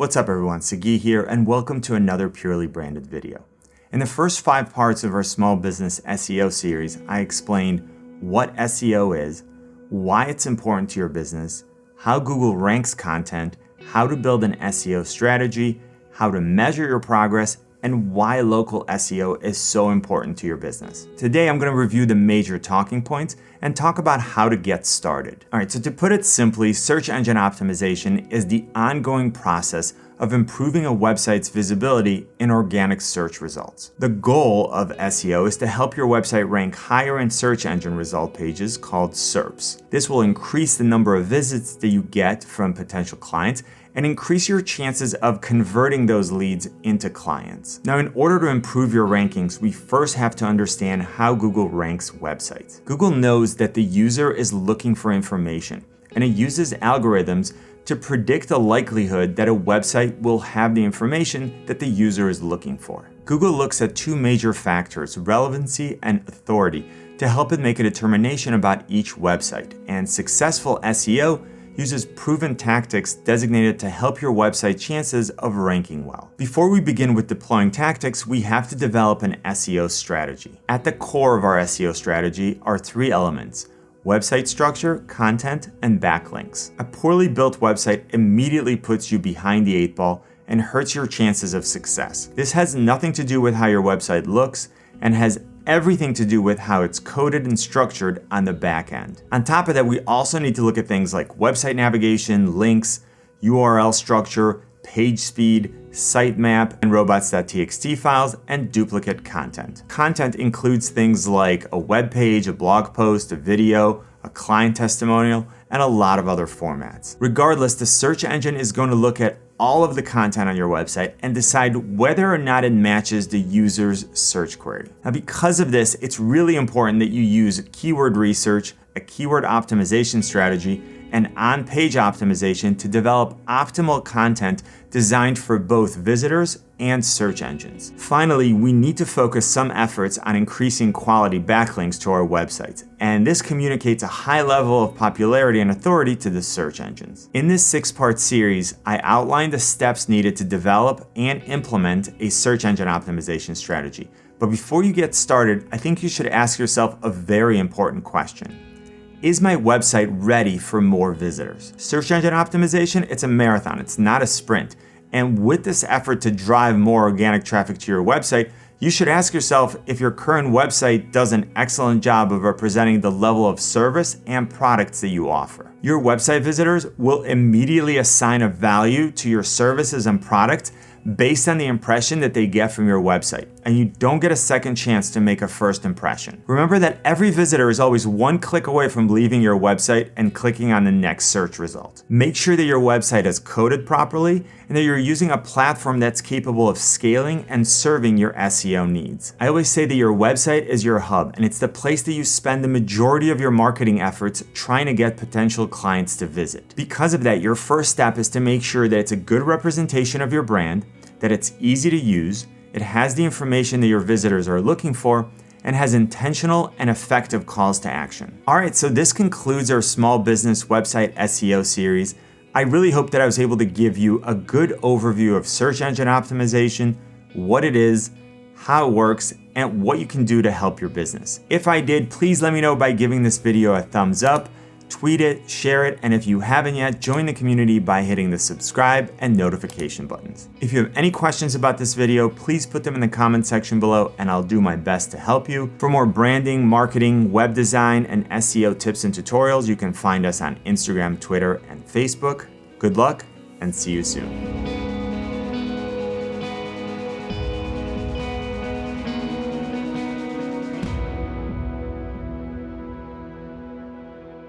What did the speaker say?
What's up everyone, Sagi here, and welcome to another Purely Branded video. In the first 5 parts of our small business SEO series, I explained what SEO is, why it's important to your business, how Google ranks content, how to build an SEO strategy, how to measure your progress, and why local SEO is so important to your business. Today, I'm going to review the major talking points and talk about how to get started. All right, so to put it simply, search engine optimization is the ongoing process of improving a website's visibility in organic search results. The goal of SEO is to help your website rank higher in search engine result pages called SERPs. This will increase the number of visits that you get from potential clients and increase your chances of converting those leads into clients. Now, in order to improve your rankings, we first have to understand how Google ranks websites. Google knows that the user is looking for information, and it uses algorithms to predict the likelihood that a website will have the information that the user is looking for. Google looks at 2 major factors, relevancy and authority, to help it make a determination about each website, and successful SEO uses proven tactics designated to help your website chances of ranking well. Before we begin with deploying tactics, we have to develop an SEO strategy. At the core of our SEO strategy are 3 elements: website structure, content, and backlinks. A poorly built website immediately puts you behind the 8 ball and hurts your chances of success. This has nothing to do with how your website looks and has everything to do with how it's coded and structured on the back end. On top of that, we also need to look at things like website navigation, links, URL structure, page speed, sitemap, and robots.txt files, and duplicate content. Content includes things like a web page, a blog post, a video, a client testimonial, and a lot of other formats. Regardless, the search engine is going to look at all of the content on your website and decide whether or not it matches the user's search query. Now, because of this, it's really important that you use keyword research, a keyword optimization strategy, and on-page optimization to develop optimal content designed for both visitors and search engines. Finally, we need to focus some efforts on increasing quality backlinks to our websites, and this communicates a high level of popularity and authority to the search engines. In this 6-part series, I outlined the steps needed to develop and implement a search engine optimization strategy. But before you get started, I think you should ask yourself a very important question. Is my website ready for more visitors? Search engine optimization, it's a marathon, it's not a sprint. And with this effort to drive more organic traffic to your website, you should ask yourself if your current website does an excellent job of representing the level of service and products that you offer. Your website visitors will immediately assign a value to your services and products based on the impression that they get from your website, and you don't get a second chance to make a first impression. Remember that every visitor is always 1 click away from leaving your website and clicking on the next search result. Make sure that your website is coded properly and that you're using a platform that's capable of scaling and serving your SEO needs. I always say that your website is your hub, and it's the place that you spend the majority of your marketing efforts trying to get potential clients to visit. Because of that, your first step is to make sure that it's a good representation of your brand, that it's easy to use, it has the information that your visitors are looking for, and has intentional and effective calls to action. All right, so this concludes our small business website SEO series. I really hope that I was able to give you a good overview of search engine optimization, what it is, how it works, and what you can do to help your business. If I did, please let me know by giving this video a thumbs up, tweet it, share it, and if you haven't yet, join the community by hitting the subscribe and notification buttons. If you have any questions about this video, please put them in the comment section below and I'll do my best to help you. For more branding, marketing, web design, and SEO tips and tutorials, you can find us on Instagram, Twitter, and Facebook. Good luck and see you soon.